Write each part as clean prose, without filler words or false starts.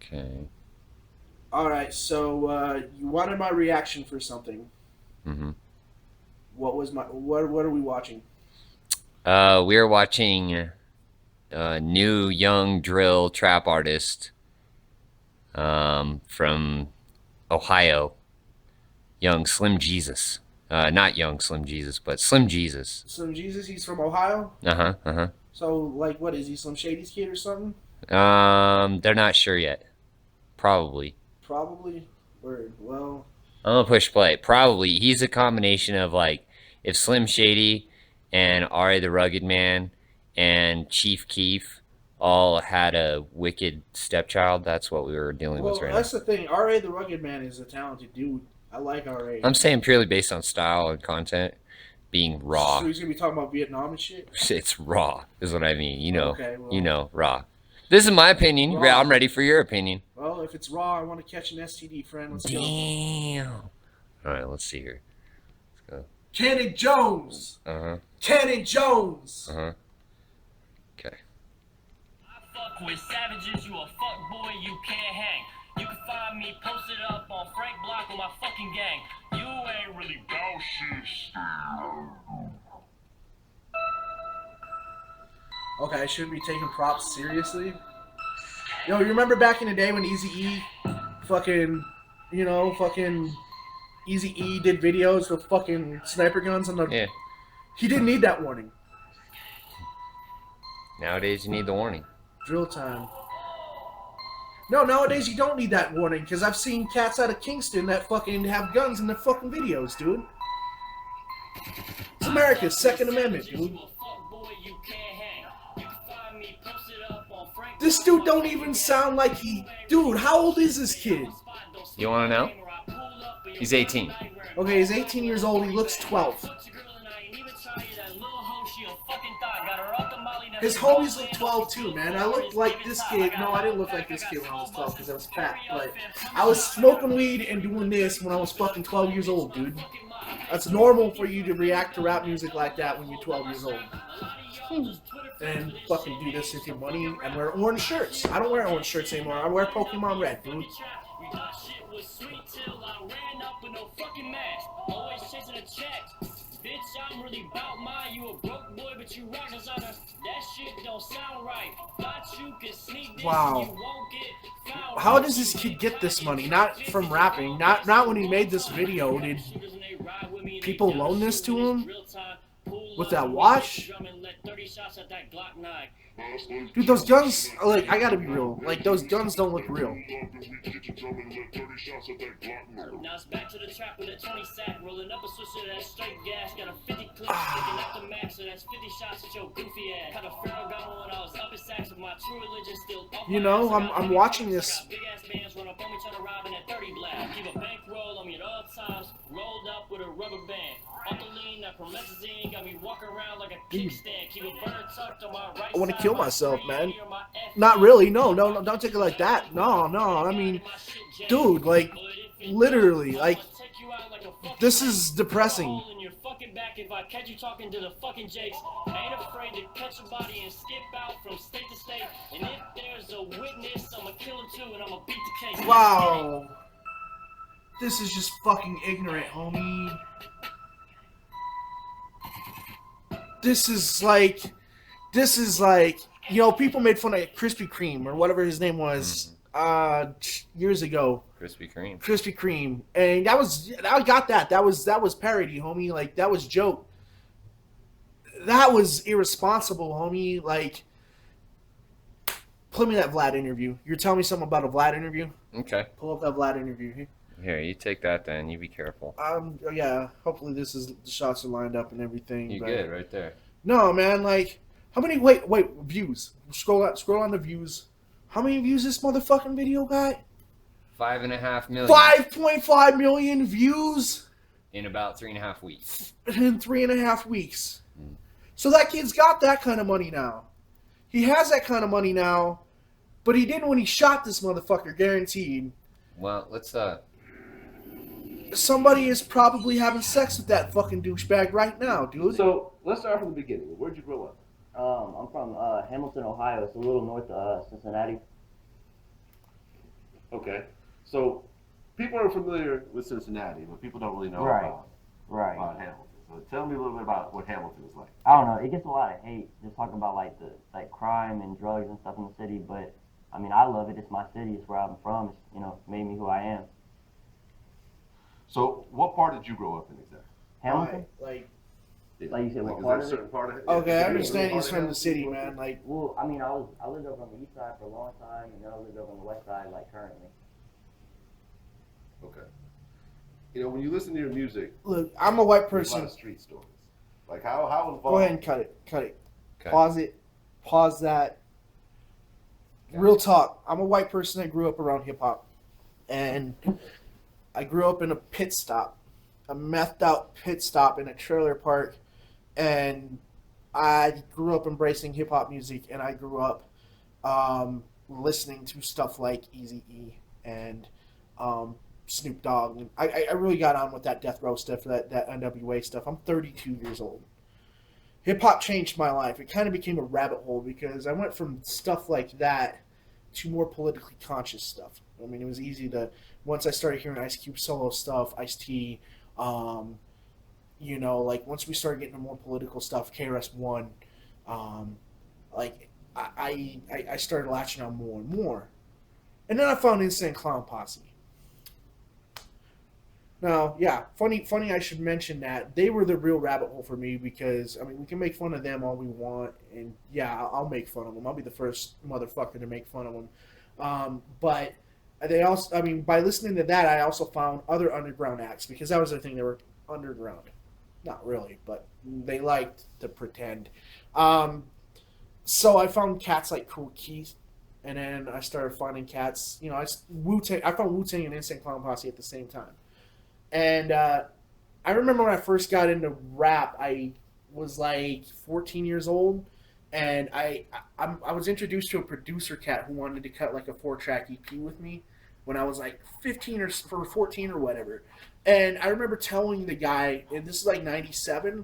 Okay. All right, so you wanted my reaction for something. Mm-hmm. What are we watching? We are watching new young drill trap artist from Ohio, young Slim Jesus. Not young Slim Jesus, but Slim Jesus. Slim Jesus, he's from Ohio. Uh-huh, uh-huh. So like, what is he? Slim Shady's kid or something? They're not sure yet. Probably. Probably. Word. Well, I'm gonna push play. Probably. He's a combination of like if Slim Shady and Ari the Rugged Man and Chief Keef all had a wicked stepchild, that's what we were dealing with right now. that's the thing. R.A. the Rugged Man is a talented dude. I like R.A. I'm saying purely based on style and content being So raw. he's gonna be talking about Vietnam and shit. It's raw, is what I mean. Okay, well, Raw. This is my opinion. raw. I'm ready for your opinion. Well, if it's raw, I want to catch an STD, friend. Let's go. Damn. All right, let's see here. Let's Cannon Jones. go. Uh-huh. Cannon Jones. Uh-huh. Okay. I fuck with savages, you a fuck boy, you can't hang. You can find me posted up on Frank Block with my fucking gang. You ain't really bout shit. Okay, I shouldn't be taking props seriously. Yo, you remember back in the day when Eazy-E fucking Eazy-E did videos with fucking sniper guns on the... Yeah. He didn't need that warning. Nowadays, you need the warning. Drill time. No, nowadays you don't need that warning, because I've seen cats out of Kingston that fucking have guns in their fucking videos, dude. It's America's Second Amendment, dude. This dude don't even sound like he... Dude, how old is this kid? You want to know? He's 18. Okay, he's 18 years old. He looks 12. His homies look 12 too, man. I looked like this kid. No, I didn't look like this kid when I was 12 because I was fat. But I was smoking weed and doing this when I was fucking 12 years old, dude. That's normal for you to react to rap music like that when you're 12 years old. And fucking do this with your money and wear orange shirts. I don't wear orange shirts anymore. I wear Pokemon Red, dude. Bitch, I'm really about mine. You a broke boy, but you rock designer. That shit don't sound right. Thought you could sneak this, wow. You won't get found. How does this kid get this money? Not from rapping. Not when he made this video. Did people loan this to him? With that watch? Dude, those guns, like, I gotta be real. Like, those guns don't look real. Now it's back to the trap with a 20 sack, rolling up a switch of that straight gas. Got a 50 clip sticking out the max, so that's 50 shots at your goofy ass. Had a Pharaoh gun when I was up in sacks with my true religion still. You know, I'm watching this. Big ass bands run up on me, trying to rob in that 30 blast. Keep a bankroll on me at all times, rolled up with a rubber band. On the lean, that promethazine got me walking around like a kickstand. Keep a bird tucked on my right. I want to kill myself, man. Not really. No, don't take it like that. No. I mean, dude, like, literally, like, this is depressing. If I catch you talking to the fucking Jakes, I ain't afraid to catch a body and skip out from state to state. And if there's a witness, I'ma kill him too, and I'ma beat the case. Wow. This is just fucking ignorant, homie. This is like, you know, people made fun of Krispy Kreme or whatever his name was years ago. Krispy Kreme. Krispy Kreme, and I got that. That was parody, homie. Like, that was joke. That was irresponsible, homie. Like, play me that Vlad interview. You're telling me something about a Vlad interview? Okay. Pull up that Vlad interview. Here, you take that then. You be careful. Yeah. Hopefully, the shots are lined up and everything. You good right there. No, man. Like, how many? Wait. Views. Scroll on the views. How many views this motherfucking video got? 5.5 million. 5.5 million views in about 3.5 weeks. In 3.5 weeks. So that kid's got that kind of money now. He has that kind of money now, but he didn't when he shot this motherfucker, guaranteed. Well, let's Somebody is probably having sex with that fucking douchebag right now, dude. So let's start from the beginning. Where'd you grow up? I'm from Hamilton, Ohio. It's a little north of Cincinnati. Okay. So people are familiar with Cincinnati, but people don't really know Right. Right. about Hamilton. So tell me a little bit about what Hamilton is like. I don't know. It gets a lot of hate just talking about like the like crime and drugs and stuff in the city. But I mean, I love it. It's my city. It's where I'm from. It's made me who I am. So what part did you grow up in exactly? Hamilton. Like, Yeah. Like you said, what is part there a of certain part of it? okay, I Yeah, understand part he's of from the Hamilton? city, man. Like, Well, I mean, I lived over on the east side for a long time, and then I lived over on the west side, like currently. Okay. You know, when you listen to your music, look, I'm a white there's a lot person. of street stories. Like how involved? Go ahead and cut it. Cut it. Okay. Pause it. Pause that. Real talk. I'm a white person that grew up around hip hop, and I grew up in a pit stop, a methed out pit stop in a trailer park, and I grew up embracing hip hop music, and I grew up listening to stuff like Eazy-E and Snoop Dogg. And I really got on with that death row stuff, that NWA stuff. I'm 32 years old. Hip hop changed my life. It kind of became a rabbit hole because I went from stuff like that to more politically conscious stuff. I mean, it was easy to, once I started hearing Ice Cube solo stuff, Ice-T, like once we started getting to more political stuff, KRS-One, like I started latching on more and more. And then I found Insane Clown Posse. Now, yeah, funny. I should mention that they were the real rabbit hole for me because I mean we can make fun of them all we want, and yeah, I'll make fun of them. I'll be the first motherfucker to make fun of them. But they also, I mean, by listening to that, I also found other underground acts because that was the thing. They were underground, not really, but they liked to pretend. So I found cats like Cool Keith, and then I started finding cats. I Wu-Tang. I found Wu-Tang and Insane Clown Posse at the same time. And I remember when I first got into rap, I was like 14 years old, and I was introduced to a producer cat who wanted to cut like a 4-track EP with me when I was like 15 or 14 or whatever. And I remember telling the guy, and this is like 97,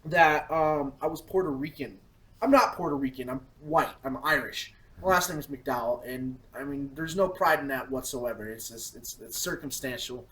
that I was Puerto Rican. I'm not Puerto Rican. I'm white. I'm Irish. My last name is McDowell, and I mean, there's no pride in that whatsoever. It's just it's circumstantial.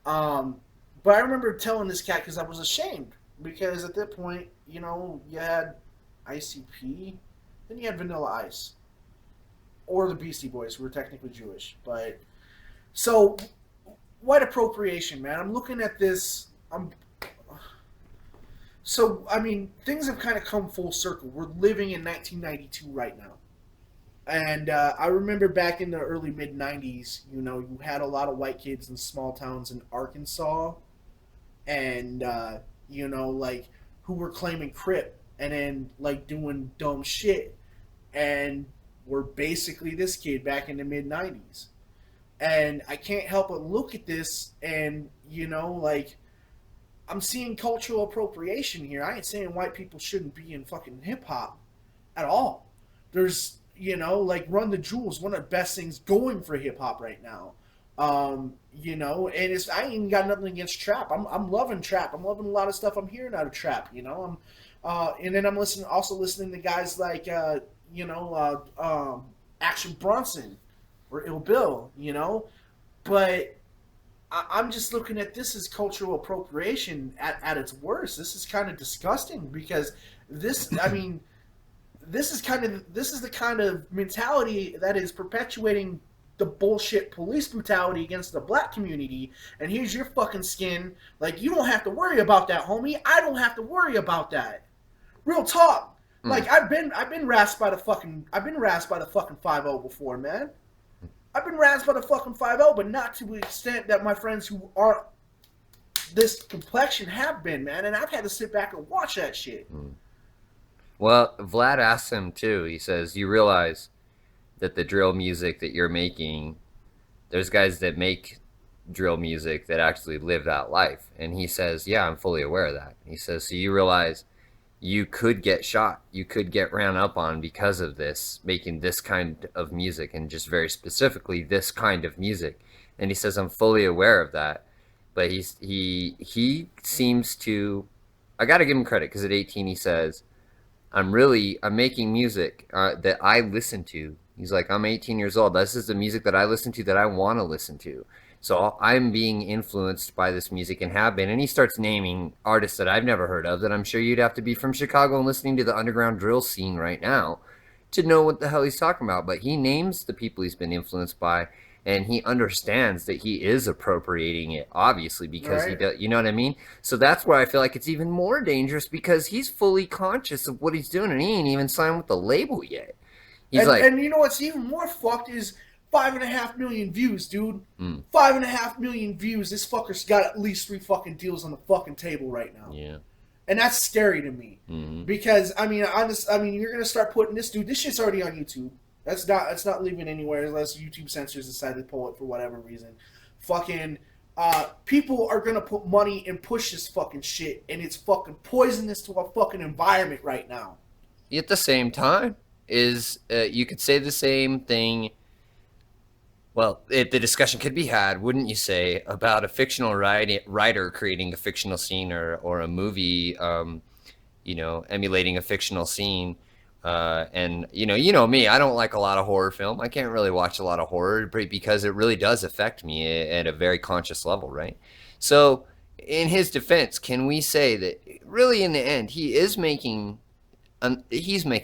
But I remember telling this cat because I was ashamed because at that point, you had ICP, then you had Vanilla Ice, or the Beastie Boys, who were technically Jewish. But so white appropriation, man. I'm looking at this. So I mean, things have kind of come full circle. We're living in 1992 right now. And I remember back in the early mid '90s, you had a lot of white kids in small towns in Arkansas, and like who were claiming Crip and then like doing dumb shit, and were basically this kid back in the mid '90s. And I can't help but look at this, and like I'm seeing cultural appropriation here. I ain't saying white people shouldn't be in fucking hip hop at all. There's like Run the Jewels, one of the best things going for hip hop right now. And I ain't got nothing against trap. I'm loving trap. I'm loving a lot of stuff I'm hearing out of trap. And then I'm listening to guys like Action Bronson or Ill Bill. But I'm just looking at this as cultural appropriation at its worst. This is kind of disgusting because this, I mean. This is the kind of mentality that is perpetuating the bullshit police brutality against the black community. And here's your fucking skin. Like, you don't have to worry about that, homie. I don't have to worry about that. Real talk. Like, I've been rasped by the fucking 5-0 before, man. I've been rasped by the fucking 5-0, but not to the extent that my friends who aren't this complexion have been, man. And I've had to sit back and watch that shit. Well, Vlad asks him too. He says, "You realize that the drill music that you're making, there's guys that make drill music that actually live that life." And he says, "Yeah, I'm fully aware of that." He says, "So you realize you could get shot, you could get ran up on because of this, making this kind of music, and just very specifically this kind of music." And he says, "I'm fully aware of that." But he seems to, I got to give him credit because at 18 he says, I'm making music that I listen to He's like, I'm 18 years old. This is the music that I listen to, that I want to listen to. So I'm being influenced by this music and have been. And he starts naming artists that I've never heard of, that I'm sure you'd have to be from Chicago and listening to the underground drill scene right now to know what the hell he's talking about. But he names the people he's been influenced by, and he understands that he is appropriating it, obviously, because he does. You know what I mean? So that's where I feel like it's even more dangerous, because he's fully conscious of what he's doing, and he ain't even signed with the label yet. He's and you know what's even more fucked is 5.5 million views, dude. 5.5 million views. This fucker's got at least 3 fucking deals on the fucking table right now. Yeah. And that's scary to me. Because I mean, you're gonna start putting this dude. This shit's already on YouTube. That's not leaving anywhere unless YouTube censors decide to pull it for whatever reason. Fucking people are gonna put money and push this fucking shit, and it's fucking poisonous to our fucking environment right now. At the same time, you could say the same thing. Well, the discussion could be had, wouldn't you say, about a fictional writer creating a fictional scene, or a movie, emulating a fictional scene. And you know me, I don't like a lot of horror film. I can't really watch a lot of horror because it really does affect me at a very conscious level, right? So, in his defense, can we say that really, in the end, he's making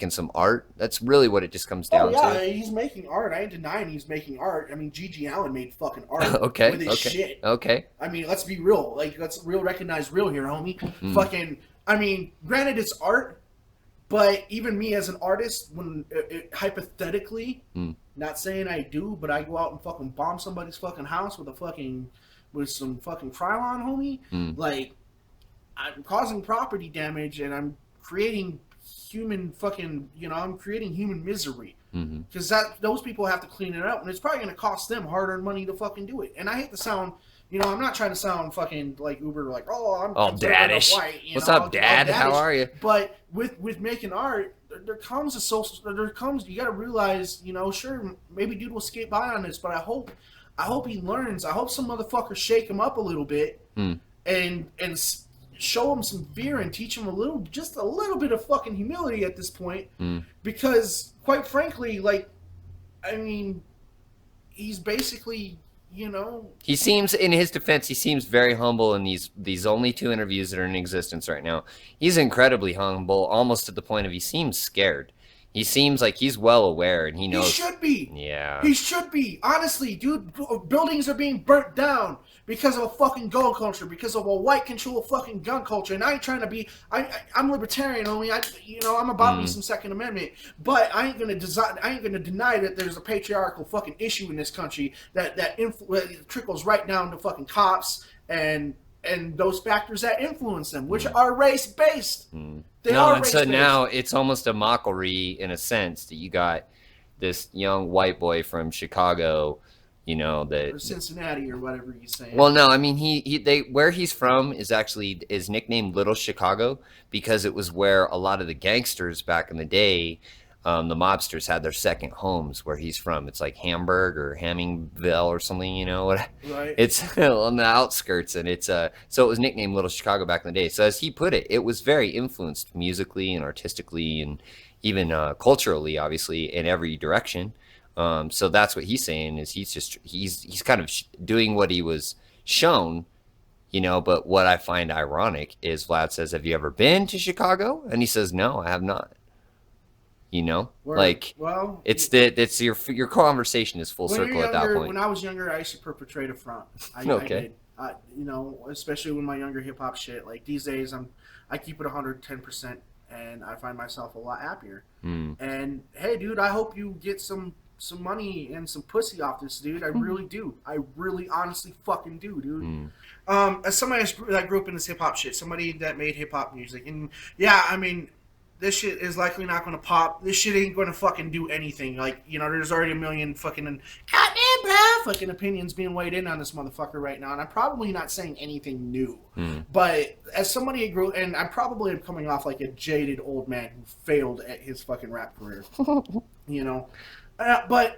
some art? That's really what it just comes down to. Yeah, he's making art. I ain't denying he's making art. I mean, G.G. Allen made fucking art with his shit. Okay. I mean, let's be real. Like, let's recognize real here, homie. Fucking, I mean, granted it's art, but even me as an artist, when hypothetically, not saying I do, but I go out and fucking bomb somebody's fucking house with some fucking Krylon, homie. Like, I'm causing property damage, and I'm creating human misery, because those people have to clean it up, and it's probably going to cost them hard-earned money to fucking do it. And I hate to sound, I'm not trying to sound fucking like uber, like, I'm all daddish. White, What's up, Dad? How are you? But with making art, there comes you got to realize, sure, maybe dude will skate by on this, but I hope he learns. I hope some motherfuckers shake him up a little bit and show him some fear and teach him just a little bit of fucking humility at this point. Because quite frankly, like, I mean, he's basically, he seems, in his defense, he seems very humble in these only 2 interviews that are in existence right now. He's incredibly humble, almost to the point of he seems scared. He seems like he's well aware, and he knows. He should be. Yeah. He should be. Honestly, dude, buildings are being burnt down because of a fucking gun culture, because of a white control fucking gun culture. And I ain't trying to be. I'm libertarian only. I'm about me some Second Amendment, but I ain't gonna deny that there's a patriarchal fucking issue in this country that trickles right down to fucking cops and those factors that influence them, which are race based. Now it's almost a mockery, in a sense, that you got this young white boy from Chicago, or Cincinnati or whatever he's saying. Well, no, I mean where he's from is nicknamed Little Chicago, because it was where a lot of the gangsters back in the day, the mobsters, had their second homes where he's from. It's like Hamburg or Hamingville or something, Right. It's on the outskirts, and it's so it was nicknamed Little Chicago back in the day. So as he put it, it was very influenced musically and artistically and even culturally, obviously, in every direction. So that's what he's saying, is he's kind of doing what he was shown, but what I find ironic is Vlad says, "Have you ever been to Chicago?" And he says, "No, I have not." It's your conversation is full circle at that point. When I was younger, I used to perpetrate a front. Okay. I did. Especially with my younger hip hop shit. Like these days, I keep it 110%, and I find myself a lot happier. And hey, dude, I hope you get some money and some pussy off this, dude. I really do. I really, honestly, fucking do, dude. As somebody that grew up in this hip hop shit, somebody that made hip hop music, and yeah, I mean, this shit is likely not going to pop. This shit ain't going to fucking do anything. Like, there's already a million fucking, goddamn, bro, fucking opinions being weighed in on this motherfucker right now. And I'm probably not saying anything new. But as somebody who grew, and I probably am coming off like a jaded old man who failed at his fucking rap career. But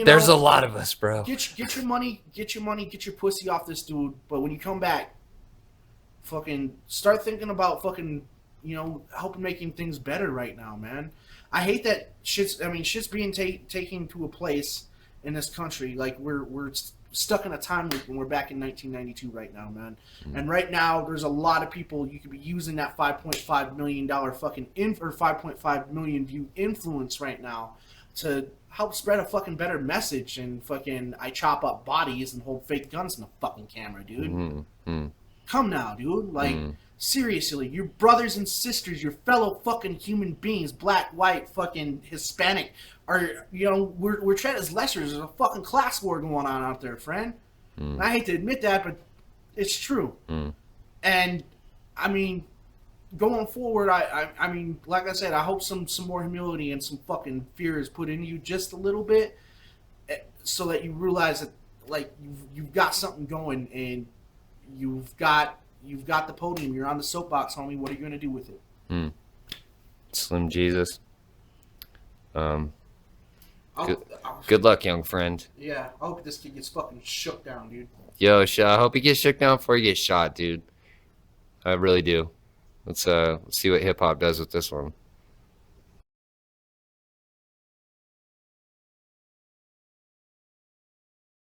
there's a lot of us, bro. Get your money, get your pussy off this dude. But when you come back, fucking start thinking about fucking, helping making things better right now, man. I hate that shit's being taken to a place in this country like we're stuck in a time loop when we're back in 1992 right now, man. And right now there's a lot of people you could be using that $5.5 million fucking or 5.5 million view influence right now to help spread a fucking better message and fucking I chop up bodies and hold fake guns in the fucking camera, dude. Come now, dude. Like, seriously, your brothers and sisters, your fellow fucking human beings, black, white, fucking Hispanic, are, you know, we're treated as lessers. There's a fucking class war going on out there, friend. And I hate to admit that, but it's true. And, I mean, going forward, I mean, like I said, I hope some more humility and some fucking fear is put in you just a little bit so that you realize that, like, you've got something going and you've got the podium. You're on the soapbox, homie. What are you going to do with it? Slim Jesus. Good luck, young friend. Yeah, I hope this kid gets fucking shook down, dude. Yo, I hope he gets shook down before he gets shot, dude. I really do. Let's see what hip hop does with this one.